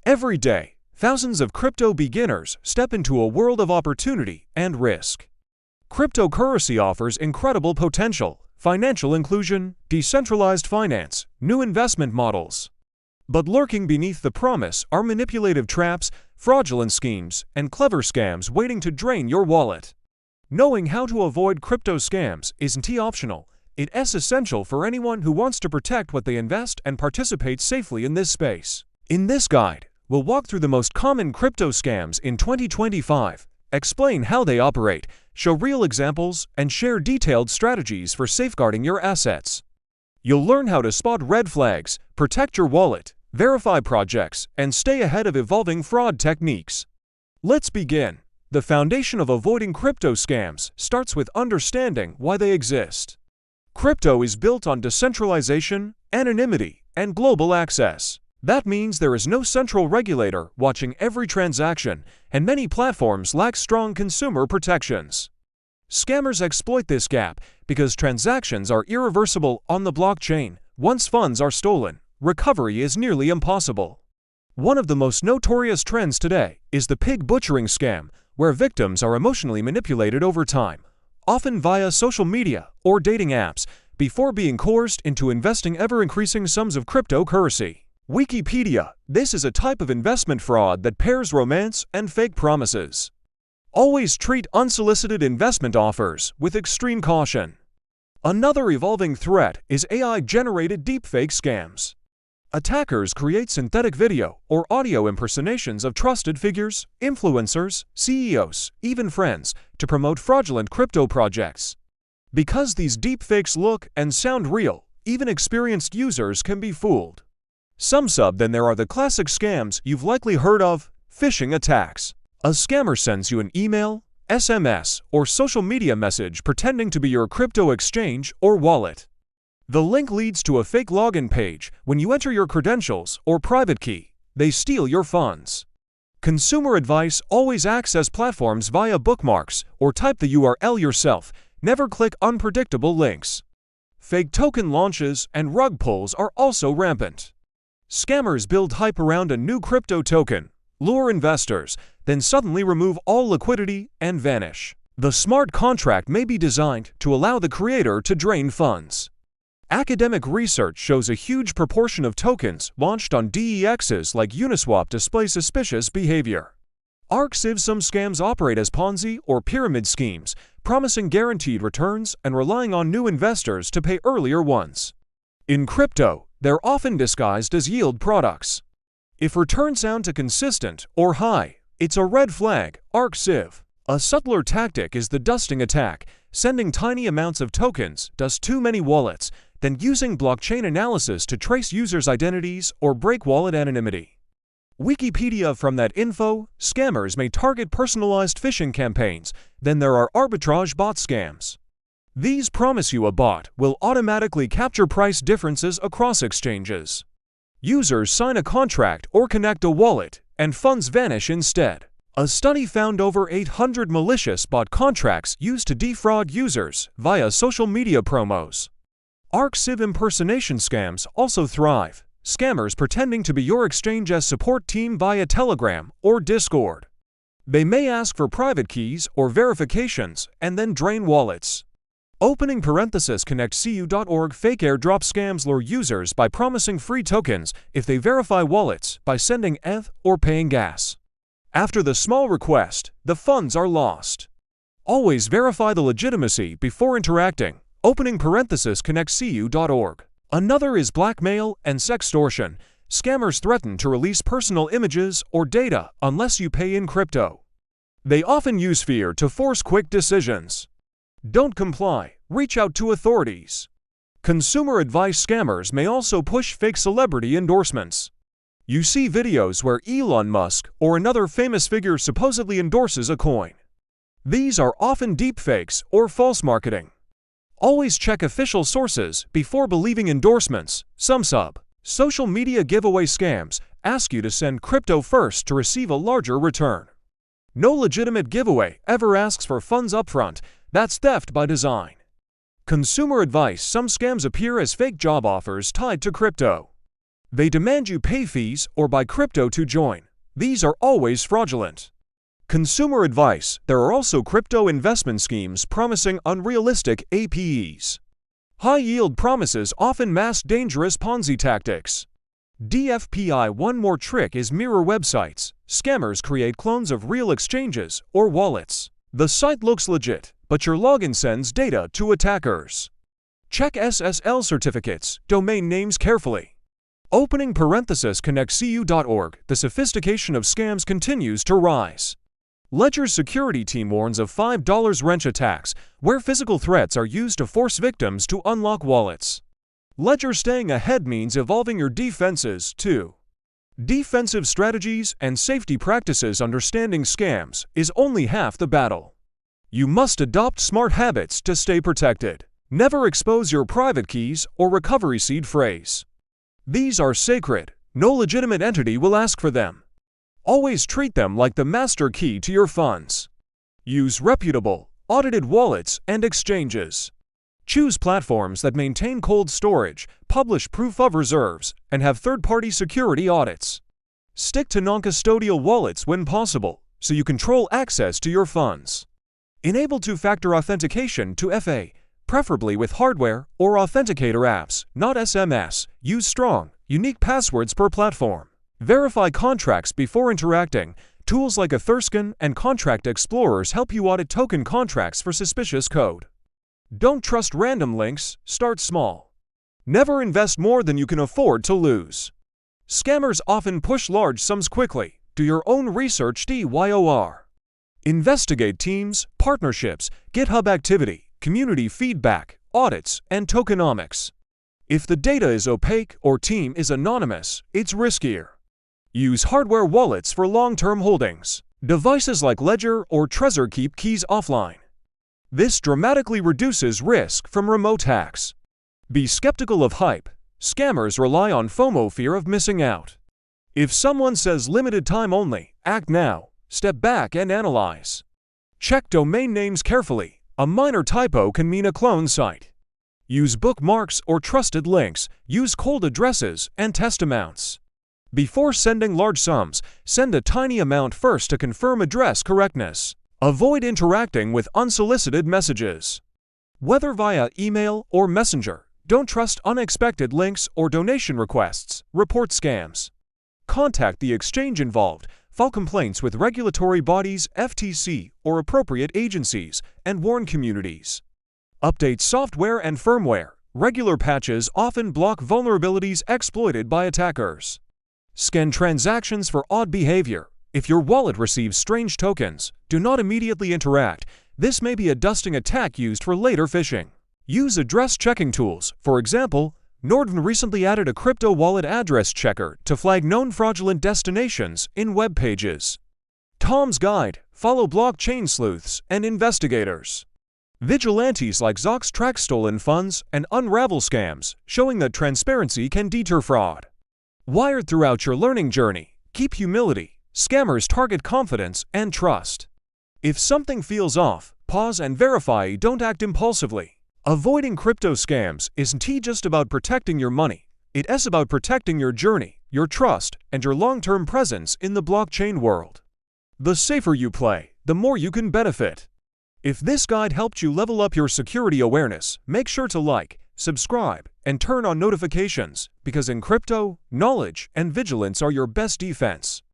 Every day, thousands of crypto beginners step into a world of opportunity and risk. Cryptocurrency offers incredible potential, financial inclusion, decentralized finance, new investment models. But lurking beneath the promise are manipulative traps, fraudulent schemes, and clever scams waiting to drain your wallet. Knowing how to avoid crypto scams isn't optional, it's essential for anyone who wants to protect what they invest and participate safely in this space. In this guide, we'll walk through the most common crypto scams in 2025, explain how they operate, show real examples, and share detailed strategies for safeguarding your assets. You'll learn how to spot red flags, protect your wallet, verify projects, and stay ahead of evolving fraud techniques. Let's begin. The foundation of avoiding crypto scams starts with understanding why they exist. Crypto is built on decentralization, anonymity, and global access. That means there is no central regulator watching every transaction, and many platforms lack strong consumer protections. Scammers exploit this gap because transactions are irreversible on the blockchain. Once funds are stolen, recovery is nearly impossible. One of the most notorious trends today is the pig butchering scam, where victims are emotionally manipulated over time, often via social media or dating apps, before being coerced into investing ever-increasing sums of cryptocurrency. Wikipedia: this is a type of investment fraud that pairs romance and fake promises. Always treat unsolicited investment offers with extreme caution. Another evolving threat is AI-generated deepfake scams. Attackers create synthetic video or audio impersonations of trusted figures, influencers, CEOs, even friends, to promote fraudulent crypto projects. Because these deepfakes look and sound real, even experienced users can be fooled. Then there are the classic scams you've likely heard of: phishing attacks. A scammer sends you an email, SMS, or social media message pretending to be your crypto exchange or wallet. The link leads to a fake login page. When you enter your credentials or private key, they steal your funds. Consumer advice: always access platforms via bookmarks or type the URL yourself. Never click unpredictable links. Fake token launches and rug pulls are also rampant. Scammers build hype around a new crypto token, lure investors, then suddenly remove all liquidity and vanish. The smart contract may be designed to allow the creator to drain funds. Academic research shows a huge proportion of tokens launched on DEXs like Uniswap display suspicious behavior. Some scams operate as Ponzi or pyramid schemes, promising guaranteed returns and relying on new investors to pay earlier ones. In crypto, they're often disguised as yield products. If returns sound too consistent or high, it's a red flag. A subtler tactic is the dusting attack, sending tiny amounts of tokens, dust too many wallets, then using blockchain analysis to trace users' identities or break wallet anonymity. Wikipedia: from that info, scammers may target personalized phishing campaigns. Then there are arbitrage bot scams. These promise you a bot will automatically capture price differences across exchanges. Users sign a contract or connect a wallet, and funds vanish instead. A study found over 800 malicious bot contracts used to defraud users via social media promos. Impersonation scams also thrive. Scammers pretending to be your exchange's support team via Telegram or Discord. They may ask for private keys or verifications and then drain wallets. Connect.cu.org: fake airdrop scams lure users by promising free tokens if they verify wallets by sending ETH or paying gas. After the small request, the funds are lost. Always verify the legitimacy before interacting. Connect.cu.org. Another is blackmail and sextortion. Scammers threaten to release personal images or data unless you pay in crypto. They often use fear to force quick decisions. Don't comply, reach out to authorities. Consumer advice: scammers may also push fake celebrity endorsements. You see videos where Elon Musk or another famous figure supposedly endorses a coin. These are often deepfakes or false marketing. Always check official sources before believing endorsements. Social media giveaway scams ask you to send crypto first to receive a larger return. No legitimate giveaway ever asks for funds upfront. That's theft by design. Consumer advice: some scams appear as fake job offers tied to crypto. They demand you pay fees or buy crypto to join. These are always fraudulent. Consumer advice: there are also crypto investment schemes promising unrealistic APEs. High-yield promises often mask dangerous Ponzi tactics. DFPI. One more trick is mirror websites. Scammers create clones of real exchanges or wallets. The site looks legit, but your login sends data to attackers. Check SSL certificates, domain names carefully. Opening parenthesis connectcu.org. The sophistication of scams continues to rise. Ledger's security team warns of $5 wrench attacks, where physical threats are used to force victims to unlock wallets. Ledger staying ahead means evolving your defenses, too. Defensive strategies and safety practices. Understanding scams is only half the battle. You must adopt smart habits to stay protected. Never expose your private keys or recovery seed phrase. These are sacred. No legitimate entity will ask for them. Always treat them like the master key to your funds. Use reputable, audited wallets and exchanges. Choose platforms that maintain cold storage, publish proof of reserves, and have third-party security audits. Stick to non-custodial wallets when possible, so you control access to your funds. Enable two-factor authentication to FA, preferably with hardware or authenticator apps, not SMS. Use strong, unique passwords per platform. Verify contracts before interacting. Tools like Etherscan and Contract Explorers help you audit token contracts for suspicious code. Don't trust random links. Start small. Never invest more than you can afford to lose. Scammers often push large sums quickly. Do your own research. DYOR. Investigate teams, partnerships, GitHub activity, community feedback, audits, and tokenomics. If the data is opaque or team is anonymous, it's riskier. Use hardware wallets for long-term holdings. Devices like Ledger or Trezor keep keys offline. This dramatically reduces risk from remote hacks. Be skeptical of hype. Scammers rely on FOMO, fear of missing out. If someone says limited time only, act now. Step back and analyze. Check domain names carefully. A minor typo can mean a clone site. Use bookmarks or trusted links. Use cold addresses and test amounts. Before sending large sums, send a tiny amount first to confirm address correctness. Avoid interacting with unsolicited messages. Whether via email or messenger, don't trust unexpected links or donation requests. Report scams. Contact the exchange involved. File complaints with regulatory bodies, FTC, or appropriate agencies, and warn communities. Update software and firmware. Regular patches often block vulnerabilities exploited by attackers. Scan transactions for odd behavior. If your wallet receives strange tokens, do not immediately interact. This may be a dusting attack used for later phishing. Use address checking tools. For example, Norden recently added a crypto wallet address checker to flag known fraudulent destinations in web pages. Tom's Guide. Follow blockchain sleuths and investigators. Vigilantes like Zox track stolen funds and unravel scams, showing that transparency can deter fraud. Wired throughout your learning journey. Keep humility. Scammers target confidence and trust. If something feels off, pause and verify. Don't act impulsively. Avoiding crypto scams isn't just about protecting your money. It's about protecting your journey, your trust, and your long-term presence in the blockchain world. The safer you play, the more you can benefit. If this guide helped you level up your security awareness, make sure to like, subscribe, and turn on notifications, because in crypto, knowledge and vigilance are your best defense.